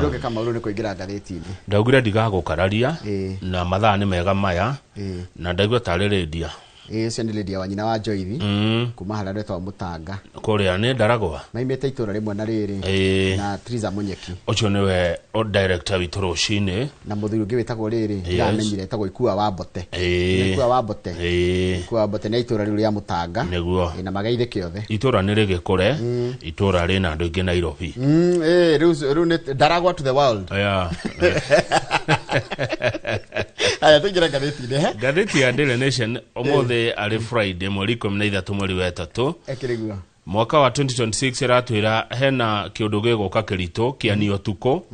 ndoge kama uru ni kuingira ngatheti-ini ndaugire ndigagukararia na mathaa ni mega maya na ndaigua tari redia sendeledi ya wanyina wa Joithi kuma hara retwa Mutanga kuria ni Ndaragwa maimete itura rimwe na riri na Triza Munyeki ucio niwe o director witu rucini na muthuri ungi witagwo riri ndamenyire etagwo Ikua wa Mbote Ikua wa Mbote na itura riu ria Mutanga niguo na magaithike othe itura ni rigikure itura rina andu ingi Nairobi riu ni Ndaragwa to the world aya tugira ngatheti ya Daily Nation omothe ari Friday mweri 13 mweri wa 3 ekirigua mwaka wa 2026 ratwira hena kiundu giguka kirito kianio tuko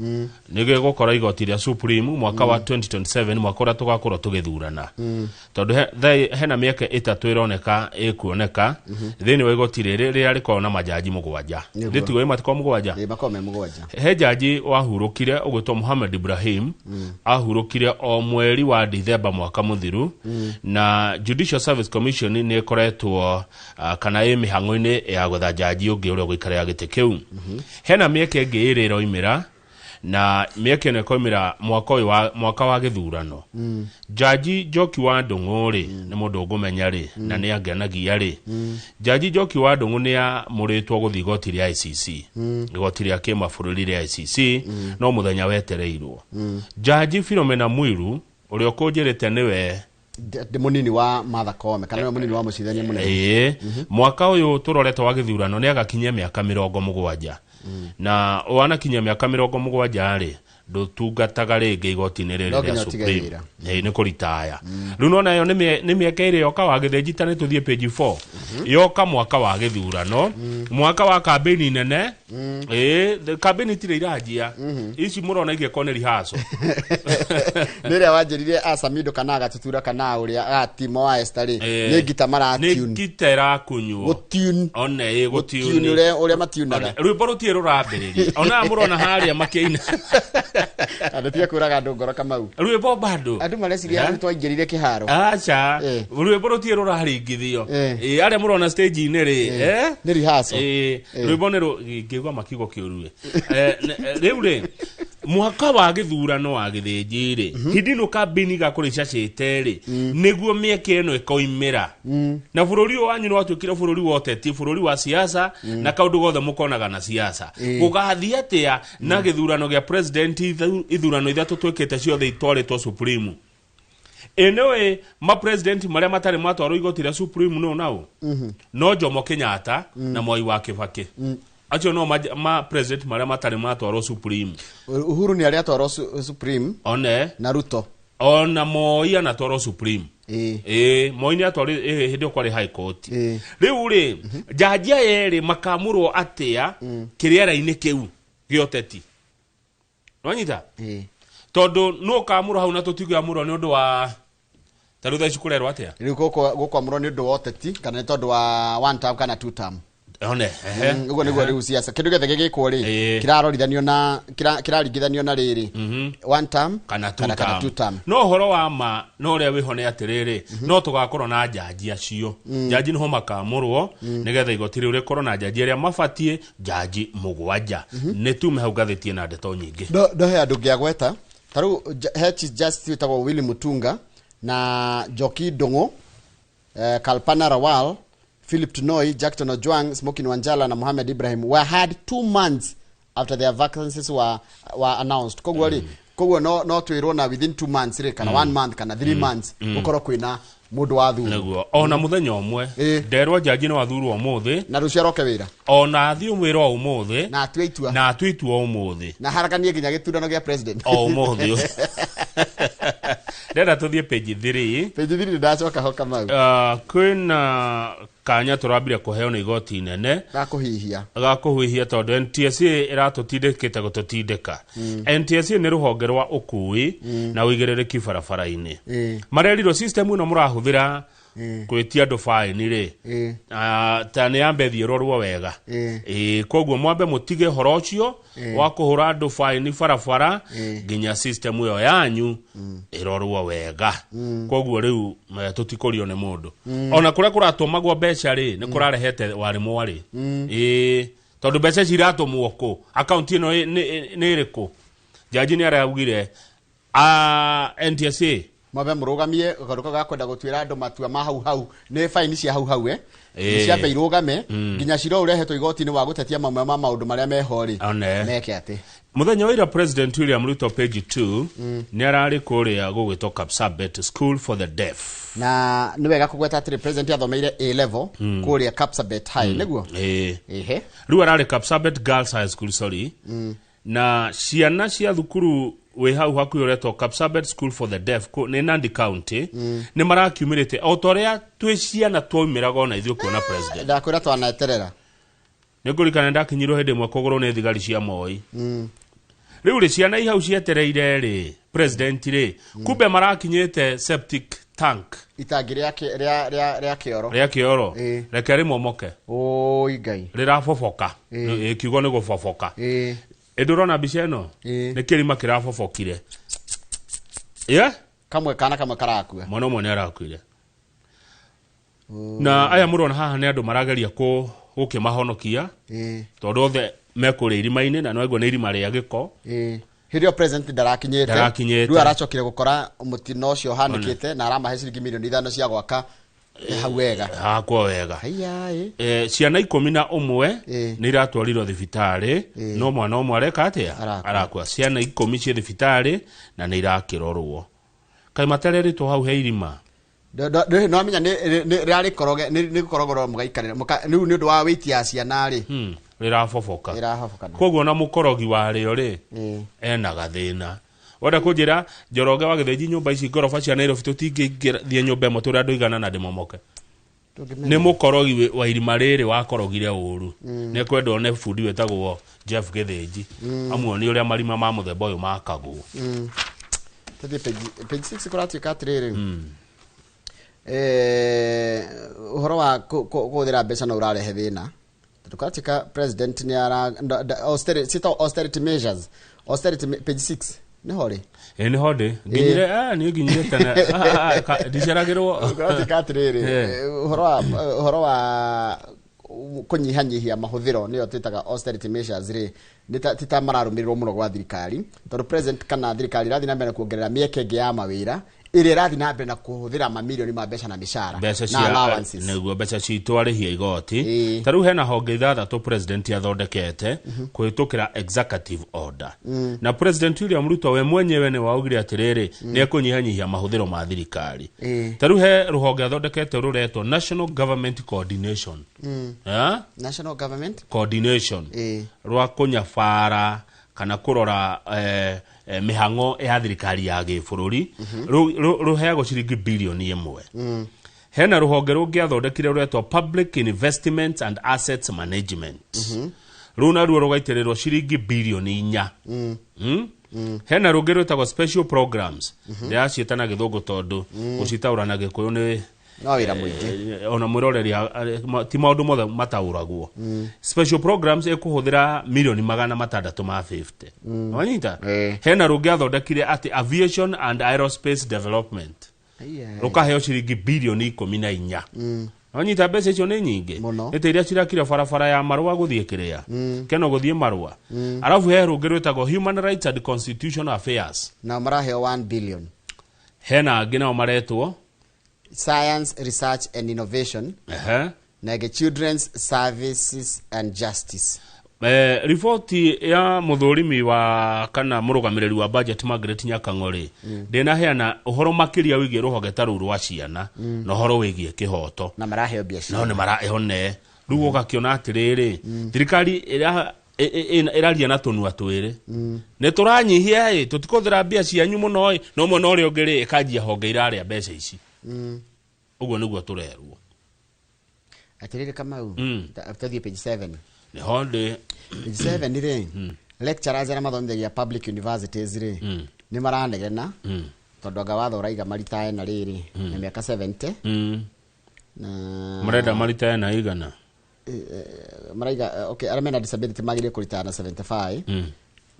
nigigukora igoti ria Supreme mwaka wa 2027 mwaka ura tugakorwo tugithurana tondu hena miaka 3 ironeka ikuoneka thini wa igoti riri ria rikoro na majaji mugwanja nditigo imatiko mugwanja bakome mugwanja he jaji wahurukire ugwitwo Mohamed Ibrahim ahurukire o mweri wa December mwaka muthiru na Judicial Service Commission ni ikoretwo kana mihango-ini ya gutha jaji ungi uria guikarira gite kiu hena mieke ingi iri roimira na mieke ne koimira mwaka wa githurano jaji Njoki wa Ndung'u ni mundu ugumenya ri na ni angenagia ri jaji Njoki wa Ndung'u ni amuritwo guthi igoti ria ICC igoti ria kimabũrũri ria ICC no muthenya wetereirwo jaji Philomena Mwilu uria ukunjirite niwe munini wa Martha Koome kana munini wa mucithania munene mwaka uyu turorete wa githurano ni agakinyia miaka 70 na wana kinyia miaka 70 ri ndutungataga ringi igoti-ini riri ria Supreme ni kuritaya riu nona yo ni miaka iri yoka wa githenjita ni tuthie page 4 yoka mwaka wa githurano mwaka wa campaign nene campaign tire irajia ici murona igekone rihaso niria wanjirire Asamido kana agatutura kana uria Timo wa Estari ni ngita maratune ni ngitera kunyu gutune one gutune uria matiunaga rwimbo rutie rurambiriria ona murona haria makiina adetia kuraga andu ngoro Kamau rwimbo bado andu mareciria twaingirire kiharo acha rwimbo rutie ruraringithio aria murona stage ini ri ni rihaso rwimbo ni ngigwa makigo kiurue riu ri mwaka wa githurano wa githenjiri hindino kabini gakurisha ceteri niguo mieke eno ikoimira na bururi wanyu no atukira bururi woteti bururi wa siasa na kaundu gothe mukonaga na siasa gugathi atia na githurano gya president ithurano ithatu twikite ciothe itwaritwo Supreme enewe ma president maria matari matwaro igoti ria Supreme no nao no Jomo Kenyatta na Mwai wa Kibaki acho no ma president maria matari matwaro Supreme Uhuru ni aria twaro Supreme one na Ruto ona Moi ana twaro Supreme Moi ni atwaro hindi kwari high court riu ri jaji yeri makamurwo atia kiriera-ini kiu gioteti wanyita tondu no kamuro hau na tutigu amuro ni undu wa tarutha icukurerwa atia riu goko amuro ni undu wa oteti kana tondu wa one term kana two term one ugo niguo riu siasa kindu gethe gigikwo ri kirarorithanio na kiraringithanio na riri one term kana two term no horo wa ma no ria wihone atiriri no tugakorwo na jaji acio jaji no makamurwo nigetha igoti riu rikorwo na jaji aria mabatie jaji mugwanja ni tume hau gathetie na ndeto nyingi do he andu ngiagweta taru Chief Justice witagwo Willy Mutunga na Njoki Ndung'u Kalpana Rawal Philip Tunoi, Jackton Ojwang, Smokin Wanjala na Mohamed Ibrahim were had 2 months after their vacancies were announced. Kogwo no twirwo na within 2 months re kana 1 month kana 3 months ukoro kwina mundu wa thuru. Naguo ona muthenya umwe nderwo jaji no athuru umuthi na rucio roke wira. Ona athi umwira umuthi na atwitua umuthi. Na harakanie ginya giturano gia president. Umuthi. Ndenda tuthie page 3. Page 3 ndacoka ho Kamau. Kwina kanya turambire kuheo ni igoti inene gakuhihia tondu NTSA iratutindikite gututindika NTSA ni ruhonge rwa ukui na uigiririki barabara-ini mareriro system ino murahuthira kwitia andu fine ri ta ni ambe thiororwo wega kogwo mwambe mutige horo ucio wa kuhura andu fine barabara ginya system iyo yanyu irorwo wega kogwo riu tutikorio ni mundu ona kuria kuratumagwo mbeca ri ni kurarehete warimu ri tondu mbeca ciratumwo ku account ino ni iriku jaji nĩ araugire NTSA mabe murugamie garuka ga kwenda gutwira andu matua ma hau ni faini cia hau ni cia bei rugame nginya ciro urehetwo igoti-ini wa gutetia mamwe ma maundu maria mehori meke ati muthenya wa ira President William Ruto page 2 ni arari kuria gugwitwo Kapsabet School for the Deaf na ni wega kugweta ati president athomeire A level kuria Kapsabet High niguo ehe riu arari Kapsabet Girls High School sorry na ciana cia thukuru we hau hakuhi uretwo Kapsabet School for the Deaf ni Nandi County ni marakiumirite o toria twi ciana twaumiraga ona ithuĩ kuona president ndakwira twanaeterera ni ngurikana ndakinyirwo hindi mwe kugurwo ni thigari cia Moi riu ri ciana ihau cietereire ri president ri kumbe marakinyite septic tank itangi ria kioro reke rimomoke oi ngai rirafofoka ikiugo ni gufofoka edurona mbica ino ni kirima kirafofokire kamwe karakua mwana umwe ni arakuire na aya murona haha ni andu marageria gukimahonokia tondu othe mekuri irima-ini na noiguo ni irima ria giko hirio president ndarakinyete riu aracokire gukora mutino ucio hanikite na aramahe ciringi milioni 5 cia gwaka hau wega hakwo wega ciana 11 ni iratwarirwo thibitari no mwana umwe areka atia arakua ciana 10 cia thibitari na ni irakirorwo kai matereritwo hau he irima no amenya ni rari koroge ni korogoro mugaikarira riu ni undu wa witi ya ciana ri rirafofoka koguo na mukorogi wario ri ena gathina wenda kunjira Njoroge wa Githinji nyumba ici ngoroba cia Nairobi tutingithie nyumba imo turi andu igana na ndimomoke ni mukorogi wa irima riri wakorogire uru ni kwenda one fundi wetagwo Jeff Githinji amuoni uria marima ma muthemba uyu makagwo tadi page 6 kuratuika atiriri uhoro wa kuthira mbeca na urarehe thina tukatika president ni ara austerity measures austerity page 6 ni hori ni hodi nginyire ni nginyire tena diceragirwo kukatika atiriri uhoro wa kunyihanyihia mahuthiro niyo twitaga austerity measures ri tita mararumirirwo muno gwa thirikari tondu president kana thirikari rathi na mbere kuongerera mieke ingi ya mawira iri rathi na mbere na kuhuthira mamilioni ma mbeca na mishara na allowances neguo mbeca citu arihia igoti taru hena honge ithathatu president athondekete kuhitukira executive order na president William Ruto we mwenyewe ni waugire atiriri ni akunyihanyihia mahuthiro ma thirikari taru he ruhonge athondekete ruretwo National Government Coordination National Government Coordination rwa kunyabara kana kurora mihango ya thirikari ya gibũrũri ruheagwo ciringi bilioni 1 hena ruhonge rungi athondekire ruretwo Public Investment and Assets Management runa ruo rugaitirirwo ciringi bilioni 4 hena rungi rwetagwo Special Programs ya cietana githungu tondu gucitaura na gikuyu ni no wira muingi ona mwiroreri ti maundu mothe matauragwo special programs ekuhuthira milioni 650 wanyita hena rungi athondekire ati aviation and aerospace development rukaheo ciringi bilioni 14 wanyita mbeca icio ni nyingi ite iria cirakira barabara ya Marua guthie kiria keno guthie Marua arafu he rungi rwetagwo Human Rights and Constitutional Affairs na maraheo 1 billion hena ngina maretwo Science, Research and Innovation na Children's Services and Justice. Ripoti ya muthurimi wa kana murugamiriri wa budget Margaret Nyakang'ori ndina heana uhoro makiria wigie ruhoge taru rwa ciana na uhoro wigie kihoto na maraheo biashara no ni marahone rugo gakiona atiriri thirikari iraria na tunua twiri ni turanyihia tutikuthira mbia cianyu muno no muno ri ongeri ikanjia honge iraria mbeca ici uguo niguo turerwo atiriri kama u after page 7 ni honde page 7 ri lecturers ara mathomithagia public universities ri ni maranegena tondu anga watho uraiga maritae na riri na miaka 70 na murenda maritae na igana maraiga okay aramena disability magire kurita na 75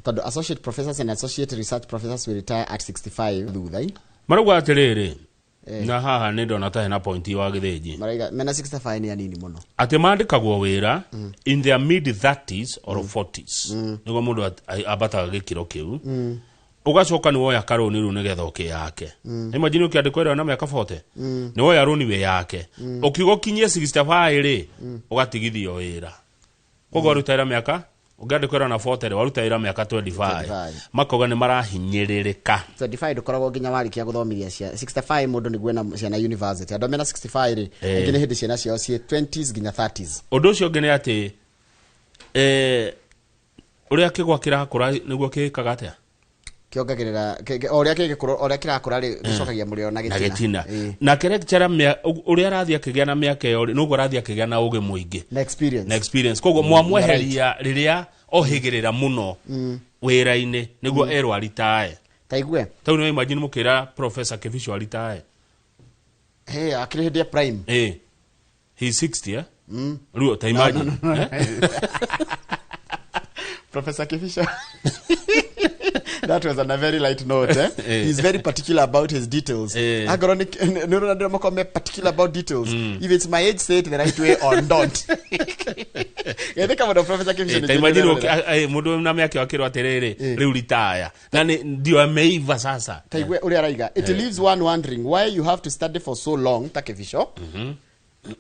tondu associate professors and associate research professors will retire at 65 thuthai marugwa atiriri na haha nä ndona ta hena point wa githĩnji maraiga mena 65 ni anini muno atä mandĩkagwo wĩra in their mid 30s or 40s nĩguo mũndũ ambataga gĩkĩro kĩu ũgacoka nĩ woya karũni rĩu nĩgetha ũkĩ yake imagine ũkĩandĩkwo wĩra na mĩaka 40 nĩ woya rũni wĩ yake ũkiuga ũkinyie 65 rĩ ũgatigithio wĩra koguo ruta wĩra mĩaka ũngĩandĩkwo wĩra na 40 waruta wĩra mĩaka 25 makoga nĩ marahinyĩrĩrĩka 25 ndũkoragwo nginya warĩkia gũthomithia cia 65 mũndũ nĩguo na ciana university andũ mena 65 rĩ ingĩ nĩ hĩndĩ ciana ciao ciĩ 20s nginya 30s ũndũ ũcio ũngĩ nĩ atĩ ũrĩa kĩgwa kĩrakũra nĩguo kĩkaga atĩa kiongagirira oria kigikuro oria kirakura ri gicokagia murio na gitina na lecturer uria arathia kigea na miaka yo nugo arathia kigea na uge muingi na experience kogo mwamweheria riria ohigirira muno wira-ini niguo erwa aritae taigwe tau no imagine mukira professor Kevisho aritae akirihindia prime he 60 ruo ta imagine Professor Kevisho that was on a very light note he's very particular about his details no particular about details if it's my age say it the right way or don't think about Professor Kevisho imagine mundu na miaka akirwa atiriri riu retire na ndio ameiva sasa taigwe uri araiga it leaves one wondering why you have to study for so long Kevisho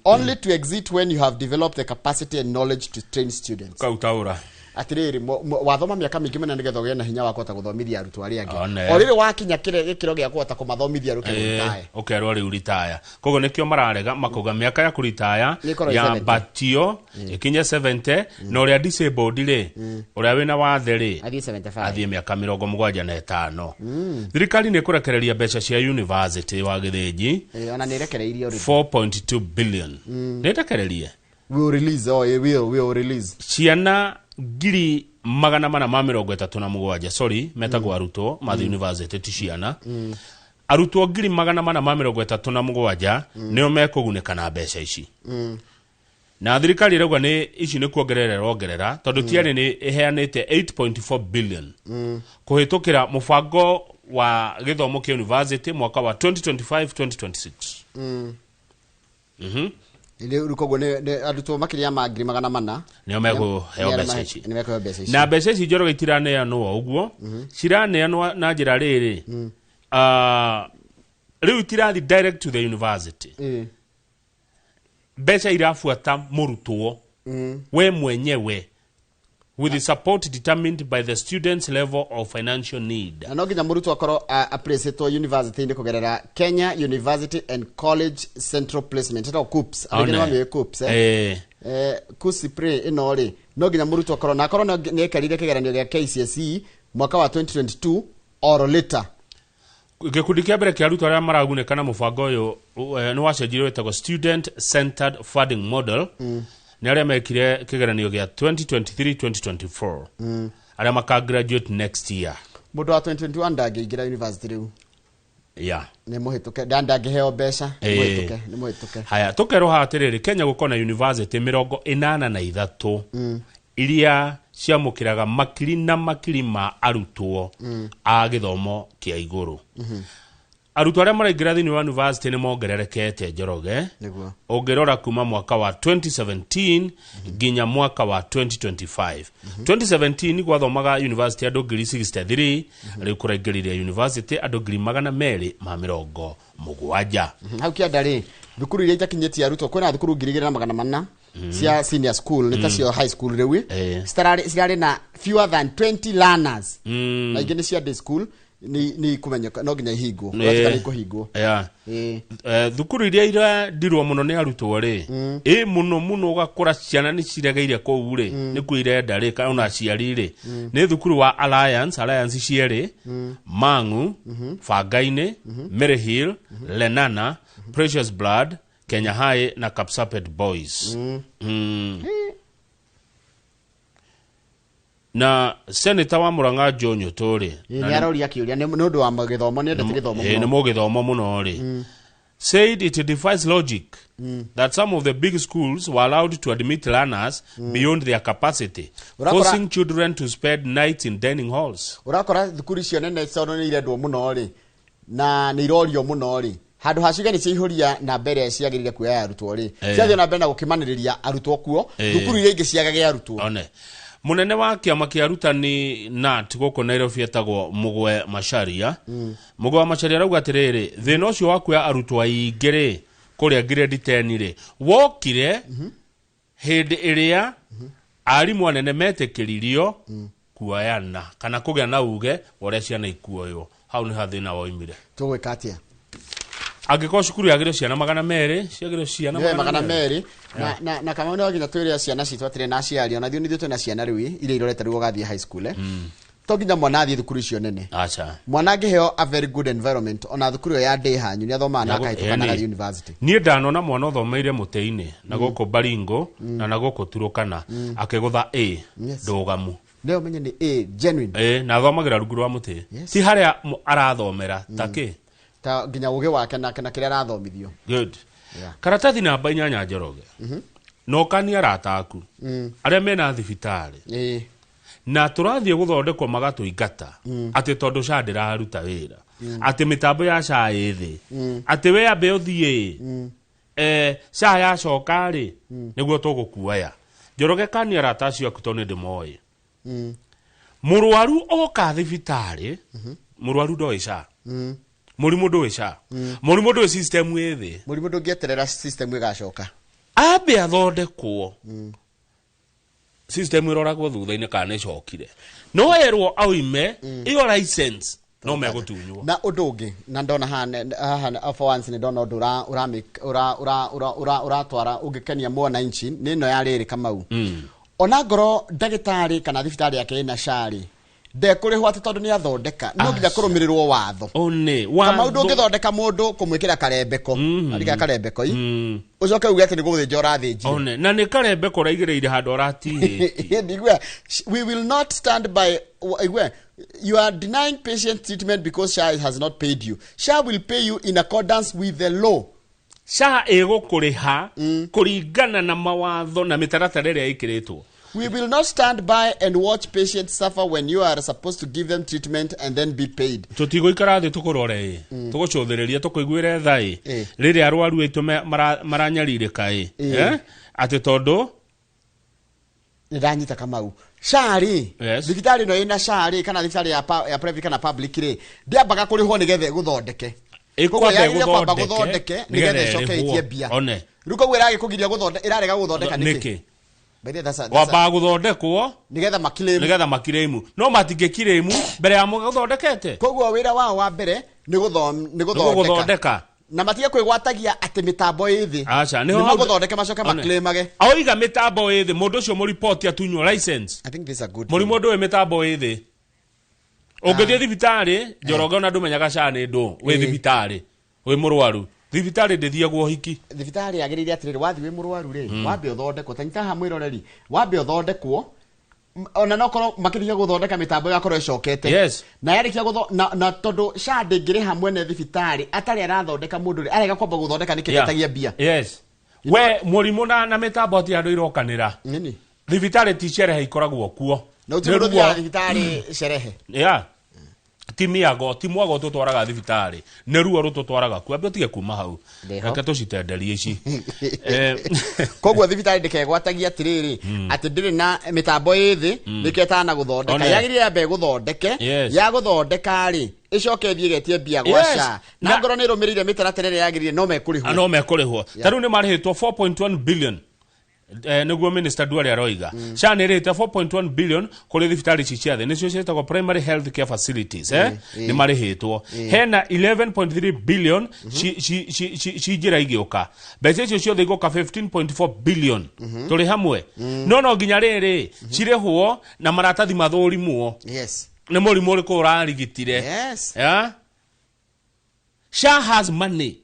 only to exit when you have developed the capacity and knowledge to train students kautaura atiriri wathoma miaka mingi mena nigetha gya na hinya wa kota guthomithia arutu ari angi orire wakinya gikiro gya kota kumathomithia arutu retire ukerwo ri retire kogo nikio mararega makoga miaka ya kuritaya ya batio ikinya 70 na uria disabled ri uria wina wathe ri athie miaka 75 thirikari ni kurekereria mbeca cia university wa githĩnji ona ni rekereirie 4.2 billion ni rekererie will release ciana giri magana mana ma 37 sorry metagwo arutwo mathi university ti ciana arutwo giri magana mana ma 37 nio mekugunĩka na mbeca ici na thirikari rauga ni ici ni kuongerera tondu tiari ni iheanite 8.4 billion kuhitukira mubango wa githomo kia university mwaka wa 2025-2026 ile urukogo ne aduto makiria magiri magana mana nio mego heo message na message njoro itirane ya no uguo cirane na njira riri riu tirathi direct to the university mbeca irafuata murutwo we mwenyewe with the support determined by the student's level of financial need. No nginya murutwo akoro appreciate university ni kugerera Kenya University and College Central Placement ito KUPS agena wa KUPS KUSIPRE ino ri no nginya murutwo akoro na akoro ni ekarire kigeranio gya KCSE mwaka wa 2022 or later gikundi kia mbere kia arutwo aria maragunĩka na mũbango ũyũ nĩ wacenjirwo wĩtagwo student centered funding model ni aria mekire kigeranio gya 2023-2024 aria maka graduate next year mundu wa 2021 ndangĩingira university riu ni muhituke ndangĩheo mbeca ni muhituke haya tukerwo hatiriri Kenya gukona university 83 iria ciamukiraga makiri na makiri ma arutwo a githomo kia iguru arutwo aria maraingira thini wa university ni mongererekete njoroge ongerora kuma mwaka wa 2017 nginya mwaka wa 2025 2017 gwathomaga university andu 63 riu kuraingiriria university andu 270 hau kiandari thukuru iria itakinyĩtie arutwo kwina thukuru 2,400 cia senior school nitacio high school riu cirarĩ na fewer than 20 learners na ingĩ nĩ cia day school ni kumenyeka no nginya ihingo watika ni kuhingwo thukuru iria ndirwo muno ni arutwo ri muno ugakora ciana ni ciregeire kou ri ni kuirenda ri kana ona ciari ri ni thukuru wa alliance cieri Mang'u Fangaini Mary Hill Lenana Precious Blood Kenya High na Kapsabet Boys na senator wa Murang'a John Otori ni aroria kiuria ni nundu wa magithomo ni ndete githomo ni mugithomo muno ri said it defies logic that some of the big schools were allowed to admit learners beyond their capacity, forcing children to spend nights in dining halls. Urakora thukuru cio nene cono ni irendwo muno ri na ni irorio muno ri handu haciga ni ciihuria na mbere ciagirire kuoya arutwo ri ciathio na mbere na gukimaniriria arutwo kuo thukuru iria ingi ciagage arutwo one munene wa kiama kia arutani NAT goko Nairobi etagwo Mugwe Macharia Mugwe Macharia rauga atiriri thina ucio wa kuoya arutwo aingire kuria grade 10 ri wokire hindi iria arimu anene metekiririo kuoyana kana kugia na uge uria ciana ikuoyo hau ni hathina woimire tugwika atia angiko cukuru yagire ciana 200 ciagire ciana 200 na kama no nginya twire ciana citu atire na ciari ona thio nithio twina ciana riu ire irorete riu gathie high school to nginya mwana athie thukuru icio nene acha mwana angiheo a very good environment ona thukuru ya day hanyu ni athoma na akahituka na university nie ndanona mwana othomeire muteini na goko Baringo na goko Turukana akegutha A ndugamu leo menye ni A genuine na athomagira rungu rwa muti ti haria arathomera taki ta nginya uge wake na kira arathomithio good karatathi namba 8 Njoroge no kani arataku aria mena thibitari na turathie guthondekwo magatu ingata ati tondu candira aruta wira ati mitambo ya cai thi ati we ambe uthie cai ya cokari niguo tugukuaya Njoroge kani arataci akutone ndimoi murwaru oka thibitari murwaru ndoica murimu ndoica murimu ndo system yethi murimu ndungieterera system igacoka abe athondekwo system iroragwo thutha-ini kana icokire no erwo auime iyo license no megutunywo na udungi na ndona hana for once ni ndona ndura uratwara ungikenia mwana inchi ni no yariri Kamau ona ngoro ndagitari kana thibitari yake ina cari ndekuriho ati tondu ni athondeka no nginya kurumirirwo watho one Kamau ndungithondeka mundu kumwikira karembeko ariga karembeko ucoke uge ati ni guthinja urathinji one na ni karembeko raigireire handu ratihi we will not stand by you are denying patient treatment because SHA has not paid you. SHA will pay you in accordance with the law. SHA egukuriha kuringana na mawatho na mitaratara iria ikiritwo. We will not stand by and watch patients suffer when you are supposed to give them treatment and then be paid. Tutigoikara thi tukurore tugucuthiriria tukuiguire thai riri arwaru itu maranyaririka ati tondu niranyita Kamau SHA ri thibitari no ina SHA ri kana thibitari ya private kana public ri ndiambaga kurihwo nigethe guthondeke ikwamba guthondeke nigethe coke bia one ruko gwira gikugiria guthondeka irarega guthondeka niki wamba guthondekwo nigetha makiremu no matingikiremu mbere ya muguthondekete koguo wira wao wa mbere ni guthondeka na matige kwigwatagia ati mitambo ithi acha ni guthondeka macoke maklemage oiga mitambo ithi mundu cio mu report atunyo license. I think this is a good muri mundu we mitambo ithi ungithie thibitari Njoroge ona ndumenyaga SHA ni ndu we thibitari we murwaru thibitari ndithiagwo hiki thibitari agirire atiriri wathi we murwaru ri wambe uthondekwo tanyita ha mwiroreri wambe uthondekwo ona nokoro makirikia guthondeka mitambo yakorwo icokete na yarikia na tondu SHA ndingiri hamwe ne thibitari atari arathondeka mundu ri arega kwamba guthondeka nikiretagia bia we murimu na mitambo ati andu irokanira nini thibitari ti sherehe ikoragwo kuo na utimundu ya thibitari sherehe timwago tutwaraga thibitari ne ruo rututwaraga ku ambe tige kuma hau reke tucitenderie ici koguo thibitari ndikegwatagia atiriri ati ndiri na mitambo ithi niketana guthondeka yagirire ambe guthondeke ya guthondeka ri icoke thie getie bia gwa SHA na ngoro ni rumirire mitaratara yagirire no mekurihwo taru ni marihitwo 4.1 billion niguo minister Duale aroiga SHA ni rate 4.1 billion kuri thibitari ciothe nicio cietagwo primary health care facilities ni marihitwo hena 11.3 billion cinjira igiuka mbeca icio ciothe iguka 15.4 billion turi hamwe no nginya riri cirihwo na maratathi mathurimwo ni murimu uriku urarigitire SHA has money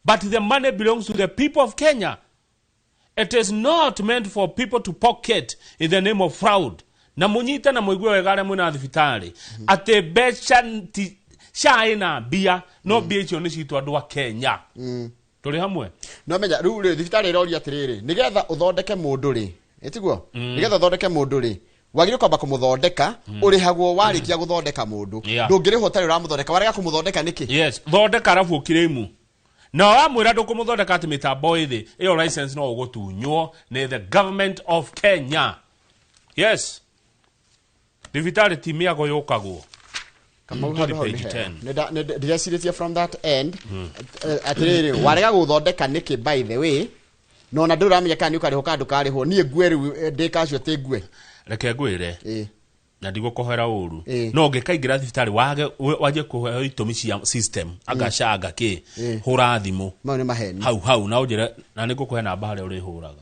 but the money belongs to the people of Kenya. It is not meant for people to pocket in the name of fraud. Na munyita na muigwe wegare mwina thibitari. Ate becha SHA ina bia no bia icio ni citu andu a Kenya. Turi hamwe. No menya riu thibitari irori atiriri nigetha uthondeke mundu ri. Etiguo? Nigetha uthondeke mundu ri. Wagire kwamba kumuthondeka urihagwo warikia guthondeka mundu. Ndungirihwo tari uramuthondeka warega kumuthondeka niki? Thondeka arafu ukiremu. na wamwira ndukumuthondeka ati mitambo ithi iyo license no ugutunywo ni the government of Kenya. Yes, divitari timi yago yukagwo page 10. Ndireciretie from that end atiriri warega guthondeka niki by the way no na nduramenya kana ukari hokandu kariho nie ngwe ndikacio te ngwe reke ngwire na ndigukohera uru no ngikaingira thibitari waje kuheo itumi cia system agacanga ki hura thimu mau ni maheni hau na unjira na nigukuhe namba hare uri huraga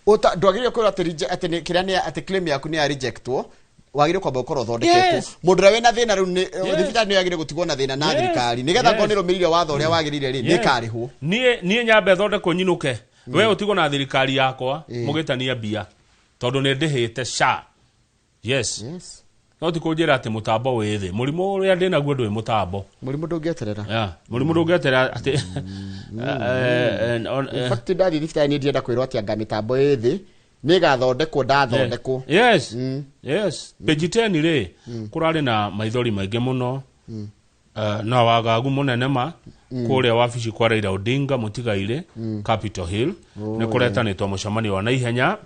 uta ndwagire kwira ati kiria ni ati claim yaku ni rejectwo wagire kwamba ukoro thondeketwo mundu wena thina riu ni thibitari ni yagire gutigwo na thina na thirikari nigetha ngonero miririo watho uria wagirire ri ni karihwo nie nyambe thondeko nyinuke we utigo na thirikari yakwa mugitania bia tondu ni ndihite sha. Yes. No tikujira ati mutambo withi murimu uria ndina guo ndwi mutambo murimu ndungeterera murimu ndungeterera ati fact dadi thifta ni ndienda kwirwo ati anga mitambo yithi ni gathondekwo ndathondekwo. Yes. Yes, page 10 ri kurari na maithori maingi muno na wagagu munene ma kuria wabici kwa Raila Odinga mutigaire Capitol Hill ni kuretanitwo mucemanio wa naihenya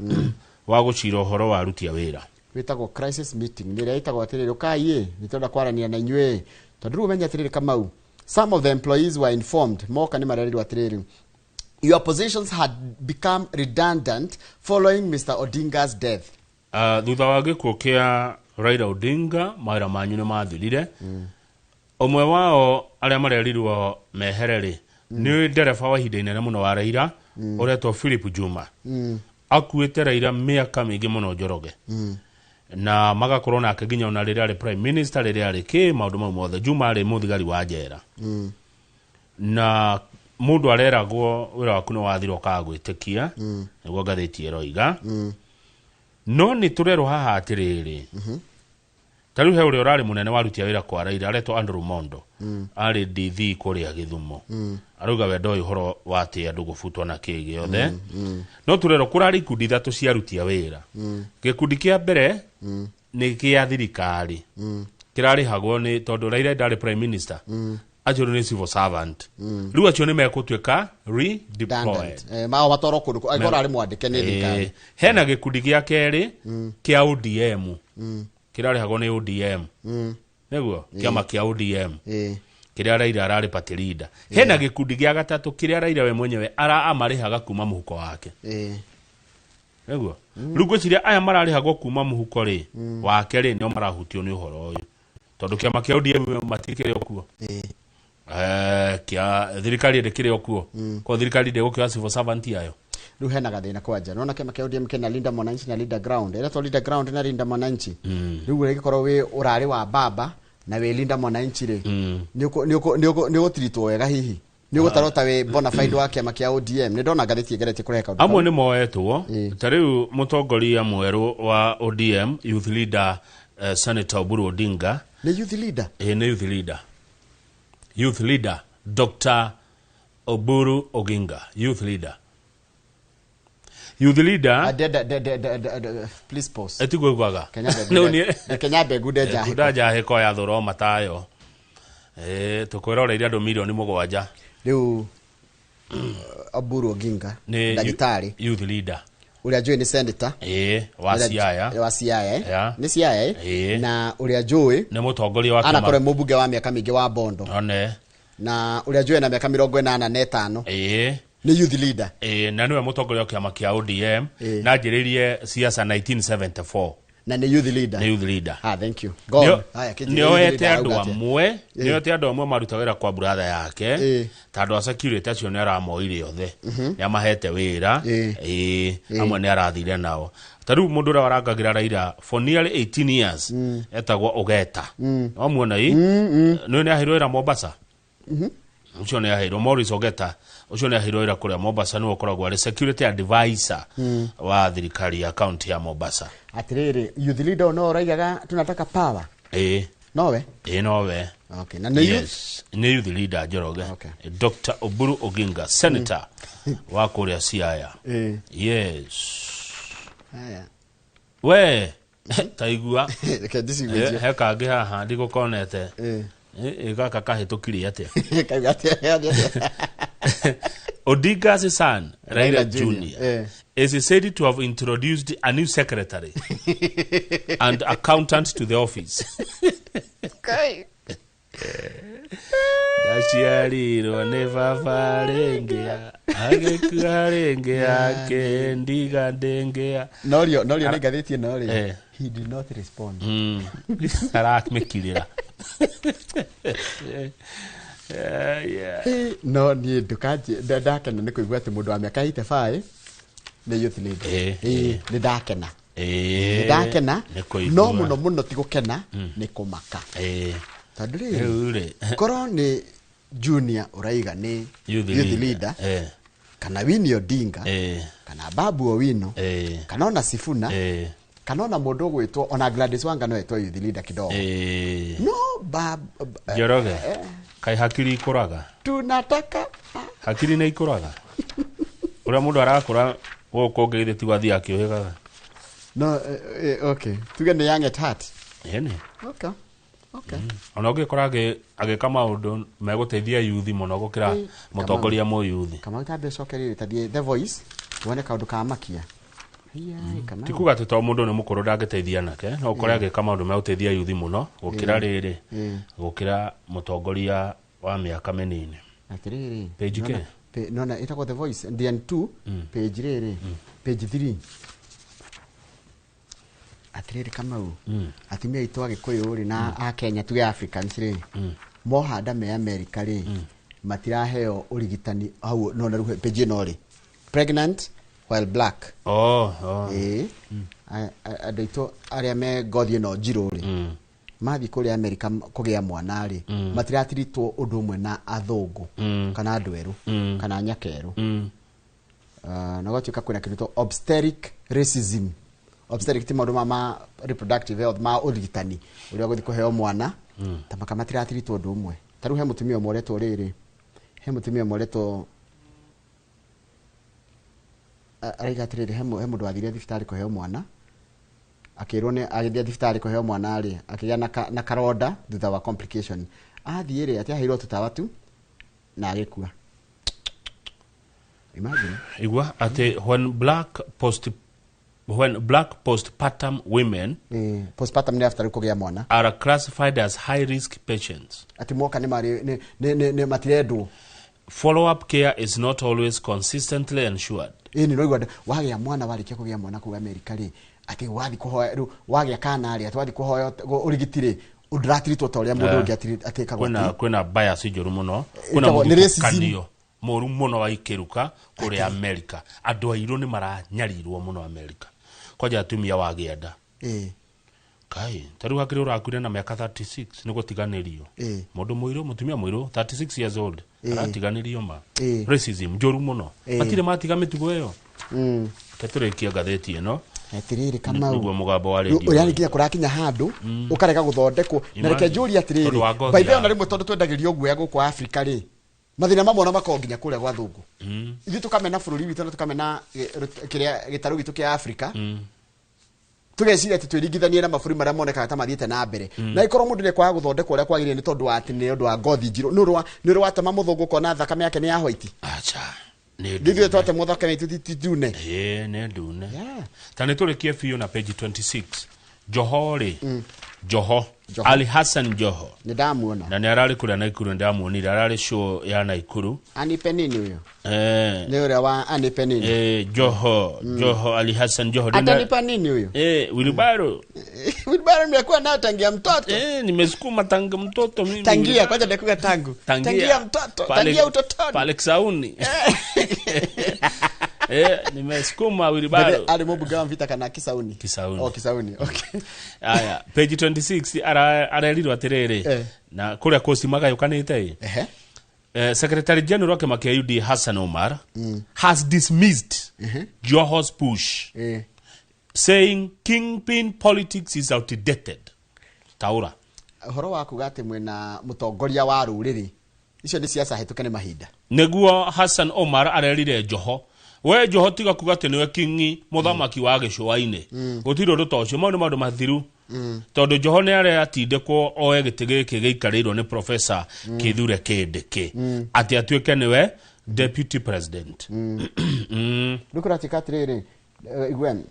wa gucira uhoro wa aruti a wira witagwo crisis meeting ni reitagwo atiriri ukai ni tonda kwarania na inywe tondu umenya atiriri Kamau. Some of the employees were informed moka ni marerirwo atiriri your positions had become redundant following Mr. Odinga's death. Thutha wa gikuo kia Raila Odinga mawira manyu ni mathirire omwe wao aria marerirwo mehereri ni ndereba wa ihinda inene muno wa Raila uretwo Philip Juma akuite Raila miaka mingi muno Njoroge na magakorwo nake nginya ona riria ari prime minister riria ari ki maundu mau mothe Juma ari muthigari wa njera na mundu areragwo wira waku no wathiro ka gwitikia niguo ngathiti eroiga no ni turero haha atiriri taru he uri urari munene warutia wira kwa Raila aretwo Andrew Mondo ari DV kuria Githumo aruga we ndoi horo wati andu gufutwa na kigi yothe no turero kurari ikundi ithatu cia arutia wira gikundi kia mbere ni kia thirikari kirari hagwo ni tondu Raila ndari prime minister ajuru ni civil servant riu acio ni mekutwika redeployed mao batoro kundu agora ari mwandike ni thirikari hena gikundi gia keri kia ODM kirari hagwo ni ODM neguo kiama kia ODM kiria Raila arari party leader hena gikundi gia gatatu kiria Raila we mwenyewe amarihaga kuma muhuko wake neguo rugo ciria aya mararihagwo kuma muhuko ri wake ri no marahutio ni uhoro uyu tondu kiama kia ODM matikire okuo kia thirikari ndikire okuo ko thirikari ndegukira civil servant yayo riu hena gathina kwanja nona kema kia ODM kena Linda Mwananchi na Linda Ground ira to Linda Ground na Linda Mwananchi riu gikorwo we urari wa baba na we Linda Mwananchi ri ni utirito wega hihi ni ugutarota we bona fide wake kema kia ODM ni ndona gathiti gerete kureka amwe ni moetwo tariu mutongoria mweru wa ODM youth leader Senator Oburu Odinga ni youth leader ni youth leader Dr. Oburu Oginga youth leader please pause etigo gwaga Kenya begude jahe gudaja he ko ya thoro matayo tukwiroreire andu milioni 7 riu Oburu Oginga ndagitari youth leader uria joe ni senator wa Siaya ni Siaya na uria joe ni mutongoria wa ana kore mubunge wa miaka mingi wa Bondo na uria joe na miaka 85 ni youth leader na niwe mutongoria wa kiama kia ODM na njiririe siasa 1974 na ni youth leader thank you go haya nioete andu amwe maruta wira kwa brother yake tondu security acio ni aramoire othe ni amahete wira amwe ni arathire nao tariu mundu ura warangagira Raila for nearly 18 years etagwo Ogeta amuona no ni ahirwo ira Mombasa ucio ni ahirwo Morris Ogeta ucio ni ahirwo ira kuria Mombasa ni ukoragwo ari security advisor wa thirikari ya county ya Mombasa atiriri youth leader no raigaga tunataka power nowe nowe okay na ni youth leader Njoroge Dr. Oburu Oginga senator wa kuria Siaya yes haya we taigua kedisi heka ngi haha ndigukonete gaka kahitukirie atia Odinga's son, Raila Jr., Eh. is said to have introduced a new secretary and accountant to the office. Daciarirwo nĩ baba rĩngĩa agĩkua rĩngĩa kĩndiga ndĩngĩa. Norio nĩ ngathĩtie no rĩ. He did not respond. Arakmĩkirĩra. No niĩ ndũkanjie ndakena nĩ kũigua atĩ mũndũ wa mĩaka 85 nĩ youth leader. Nĩ ndakena. Nĩ ndakena. No mũno ti gũkena nĩ kũmaka. Tondũ rĩ korwo nĩ Junior Uraiga nĩ youth leader kana Winnie Odinga kana Babu Owino kana ona Sifuna kana ona mũndũ gwĩtwo ona Gladys Wanga no etwo youth leader kidogo. No Njoroge kai hakiri ikũraga. Tunataka hakiri nĩ ikũraga. Ũrĩa mũndũ arakũra gũkũ ngĩithĩ ti gwathi akĩũhĩgaga. No okay tuge nĩ young at heart. Yene. Okay. Okay. Ona ũngĩkora agĩka maũndũ megũteithia youth mũno gũkĩra mũtongoria mũ youth. Kama utambe cokerire tathie The Voice wone kaũndũ ka makia. Ti kuga atĩ to mũndũ nĩ mũkũrũ ndangĩteithia nake no ũkore agĩka maũndũ megũteithia youth mũno gũkĩra rĩrĩ gũkĩra mũtongoria wa mĩaka mĩnini. Atĩrĩrĩ. Page ke? Nona ĩtagwo The Voice DN2 page rĩrĩ page 3. Atĩrĩrĩ Kamau atumia aitũ Agĩkũyũ rĩ na a Kenya tuge Africans rĩ mohanda me America rĩ matiraheo ũrigitani hau no na page ĩno rĩ pregnant while black. Andũ aitũ arĩa me ngothi ĩno njirũ rĩ mathi kũrĩa America kũgĩa mwana rĩ matiratiritwo ũndũ ũmwe na athũngũ kana andũ erũ kana nyakerũ. Na gũtuĩka kwĩna kĩndũ obstetric racism. Obstetric ti maũndũ ma reproductive health ma ũrigitani ũrĩa gũthiĩ kũheo mwana ta makamatiratĩritwo ũndũ ũmwe. Ta rĩu he mũtumia ũmwe ũretwo rĩrĩ he mũtumia ũmwe ũretwo araiga atĩrĩrĩ he mũndũ wathire thibitarĩ kũheo mwana akĩrwo nĩ agĩthiĩ thibitarĩ kũheo mwana rĩ akĩgĩa na karonda thutha wa complication athiĩ rĩ atĩ aheirwo tũtawa tu na agĩkua. Imagine. Igua atĩ when black postpartum women postpartum ni after kugea mwana are classified as high risk patients. Ati moka ni mari ne matiredo. Follow up care is not always consistently ensured. Ni no wagĩa mwana warikia kugea mwana ku America ri ati wathi kuhoya wagĩa kana ri ati wathi kuhoya urigitire udratiritwo ta ũrĩa mũndũ ũngĩ atekagwo. Kwĩna bias njũru mũno. Kwĩna mũkanio mũru mũno wa ikĩruka kũrĩ America. Andũ airũ nĩ maranyarirwo mũno America. Koja atumia wagĩa nda. Kai, taru hakiri ũrakuire na mĩaka 36 nĩ gũtiganĩrio. Mũndũ mũirũ, mũtumia mũirũ 36 years old aratiganĩrio ma. Racism njũru mũno. Matirĩ matiga mĩtugo ĩyo. Tetũrĩkia ngathĩti ĩno. Atĩrĩrĩ Kamau. Nĩguo mũgambo wa radio. Ũrĩa nginya kũrakinya handũ ũkarega gũthondekwo. Na reke njũri atĩrĩrĩ. Baithe ona rĩmwe tondũ twendagĩrio guoya gũkũ Africa rĩ. Mathina mamwe na mako nginya kũrĩa gwa thũngũ. Ithuĩ tũkamena bũrũri witũ na tũkamena kĩrĩa gĩtarũ gitũ kĩa Africa. Tugeciria atĩ twĩringithanie na mabũrũri marĩa monekaga ta mathiĩte na mbere. Na ikorwo mũndũ nĩ kwaga gũthondekwo ũrĩa kwagĩrĩire nĩ tondũ wa atĩ nĩ ũndũ wa ngothi njirũ. Nĩ ũrĩ watema mũthũngũ kona thakame yake nĩ ya white. Acha. Ndivyo twate mũthaka witũ ti ndune. Nĩ ndune. Ta nĩ tũrĩkie biũ na page 26. Joho rĩ. Joho. Ali Hassan Joho. Nĩ ndamuona. Na nĩ ararĩ kũrĩa Naikuru ndamuonire ararĩ show ya Naikuru. Anipe nini huyo? Nĩ ũrĩa wa anipe nini? Joho Ali Hassan Joho. Atanipa nini huyo? Wilbaro. Wilbaro nimekuwa nayo tangia mtoto. Nimesukuma tangia mtoto mimi. Tangia kwanza nikuga tangu. Tangia mtoto. Tangia utotoni. Pale Kisauni. Nimesukuma Wilbaro. Ali Mobuga mvita kana Kisauni. Kisauni. Kisauni. Okay. Aya, page 26 ararirwo atĩrĩrĩ na kũrĩa kosi magayũkanĩte Secretary General Kema UD Hassan Omar has dismissed Joho's push saying kingpin politics is outdated. Taura horo wa kuga atĩ mwena mũtongoria wa rũrĩrĩ icio nĩ siasa hetũke nĩ mahinda nĩguo Hassan Omar arerire Joho we Joho tiga kuga atĩ nĩwe kingi mũthamaki wa gĩcũa-inĩ gũtirĩ ũndũ ta ũcio maũndũ mathiru tondũ Joho nĩ arĩa atindĩkwo oe gĩtĩ gĩkĩ gĩikarĩirwo nĩ Professor Kithure Kindiki atĩ atuĩke nĩwe deputy president Ndukuratika atiriri igwen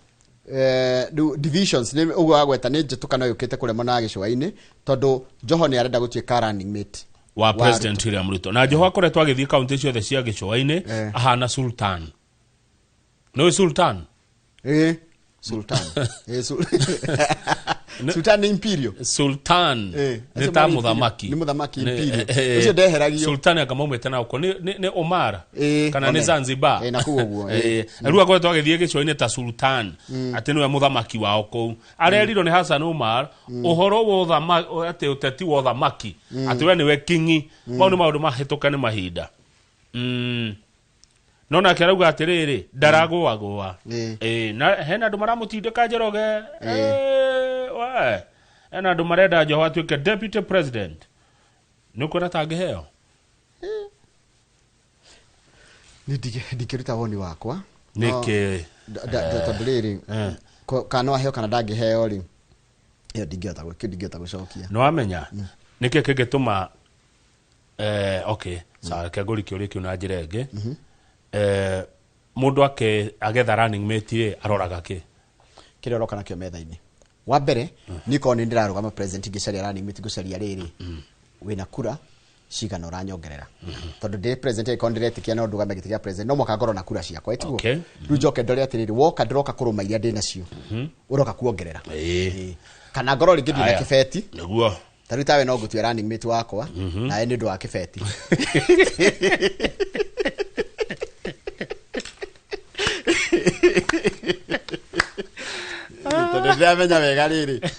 divisions ni ugo agweta ni njitukana yukite kure mona gicwa-ini tondu Joho ni arenda gutuika running mate wa president William Ruto na Joho akoretwo agithii county ciothe cia gicwa-ini ahana sultan no sultan Sultan. Sultan Imperial. Sultan. Ni ta muthamaki. Ni muthamaki Imperial. Ucio ndeheragio. Sultan akamomete na uko ni Omar. Kana ni Zanzibar. Na kuo guo. Riu akoretwo agithie gicwa-ini ta Sultan. Ati niwe muthamaki wao kou. Areriro ni Hassan Omar uhoro wo thamaki ati uteti wo thamaki. Ati we niwe kingi. Mau ni maundu mahituka ni mahinda. Nona kerauga atiriri ndaragwa na hena andu maramutindika Njoroge we hena andu marenda Joho atuike deputy president nukwona tangiheo ni ndikiruta woni wakwa niki tonduriri kana aheo kana ndangiheo ri iyo ndingihota gucokia no amenya niki kingituma okay sawa keguri kiuri kiuna njirenge mundu agetha running mate aroraga ki kire roka nakio metha-ini wa mbere niko ni ndirarugama president gicaria running mate gucaria riri wina kura cigana uranyongerera tondu ndi president iko ndiretikia no ndugame giti kia president no moka ngoro na kura ciakwa etiguo riu njoke ndore atiriri woka ndiroka kuruma iria ndi nacio uroka kuongerera kana ngoro ringi ndina kibeti niguo tari tawe no gutua running mate wakwa na eni ndu wa kibeti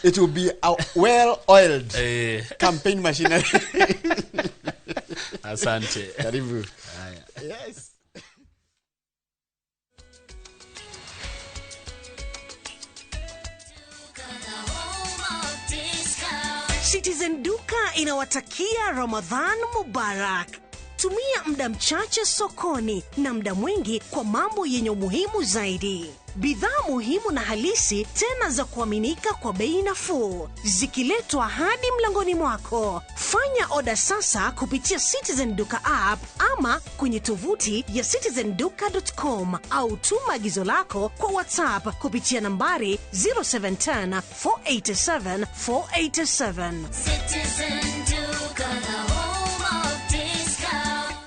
It will be a well-oiled campaign machinery. Asante. Karibu. Yes. Citizen Duka inawatakia Ramadhan Mubarak. Tumia muda mchache sokoni na muda mwingi kwa mambo yenye umuhimu zaidi. Bidhaa muhimu na halisi tena za kuaminika kwa bei nafuu zikiletwa hadi mlangoni mwako. Fanya oda sasa kupitia Citizen Duka app ama kwenye tovuti ya citizenduka.com au tuma agizo lako kwa WhatsApp kupitia nambari 0710 487 487. Citizen Duka, the home of discount.